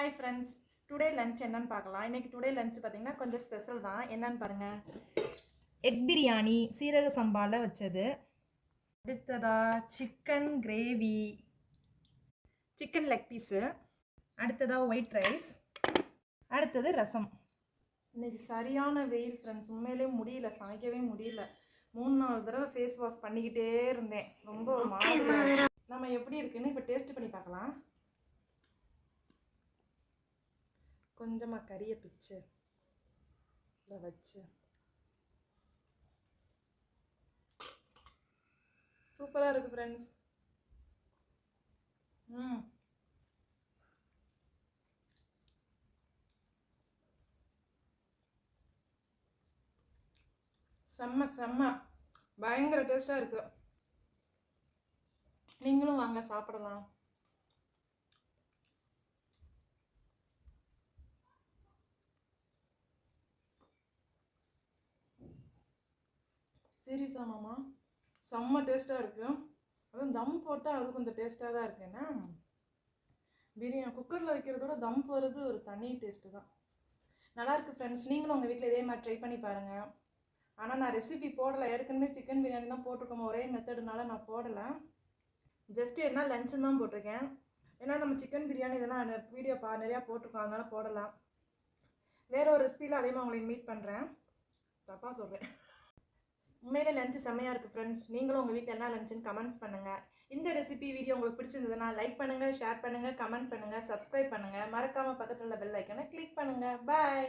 Hi friends, today lunch என்னன்னு பார்க்கலாம். இன்றைக்கி டுடே லஞ்ச் பார்த்திங்கன்னா கொஞ்சம் ஸ்பெஷல் தான். என்னன்னு பாருங்கள், எக் பிரியாணி சீரக சம்பாவில் வச்சது. அடுத்ததாக chicken gravy, chicken leg piece. அடுத்ததாக ஒயிட் ரைஸ். அடுத்தது ரசம். இன்றைக்கி சரியான வெயில் ஃப்ரெண்ட்ஸ், உண்மையிலே முடியல, சமைக்கவே முடியல. 3-4 தடவை ஃபேஸ் வாஷ் பண்ணிக்கிட்டே இருந்தேன். ரொம்ப ஒரு மாதிரி. நம்ம எப்படி இருக்குன்னு இப்போ டேஸ்ட் பண்ணி பார்க்கலாம். கொஞ்சமாக கறியை பிச்சு இதை வச்சு சூப்பராக இருக்குது ஃப்ரெண்ட்ஸ். செம்ம செம்ம பயங்கர டேஸ்ட்டாக இருக்குது. நீங்களும் வாங்க சாப்பிடலாம். சீரியஸாக மாமா செம்ம டேஸ்ட்டாக இருக்குது. அதுவும் தம் போட்டால் அது கொஞ்சம் டேஸ்ட்டாக தான் இருக்குது. ஏன்னா பிரியாணி குக்கரில் வைக்கிறதோட தம் போகிறது ஒரு தனி டேஸ்ட்டு தான். நல்லாயிருக்கு ஃப்ரெண்ட்ஸ். நீங்களும் உங்கள் வீட்டில் இதே மாதிரி ட்ரை பண்ணி பாருங்கள். ஆனால் நான் ரெசிபி போடலை, ஏற்கனவே சிக்கன் பிரியாணி தான் போட்டிருக்கோம். ஒரே மெத்தடுனால நான் போடலை. ஜஸ்ட்டு என்ன லஞ்சுன்னு தான் போட்டிருக்கேன். ஏன்னா நம்ம சிக்கன் பிரியாணி இதெல்லாம் வீடியோ நிறையா போட்டிருக்கோம், அதனால் போடலாம். வேறு ஒரு ரெசிபியில் அதே மாதிரி உங்களுக்கு மீட் பண்ணுறேன். தப்பாக சொல்கிறேன். உண்மையிலே லஞ்சு செம்மையாக இருக்குது ஃப்ரெண்ட்ஸ். நீங்களும் உங்கள் வீட்டில் என்ன லஞ்சுன்னு கமெண்ட்ஸ் பண்ணுங்கள். இந்த ரெசிபி வீடியோ உங்களுக்கு பிடிச்சிருந்ததுன்னா லைக் பண்ணுங்கள், ஷேர் பண்ணுங்கள், கமெண்ட் பண்ணுங்கள், சப்ஸ்கிரைப் பண்ணுங்கள். மறக்காமல் பக்கத்தில் உள்ள பெல் ஐக்கனை கிளிக் பண்ணுங்கள். பாய்.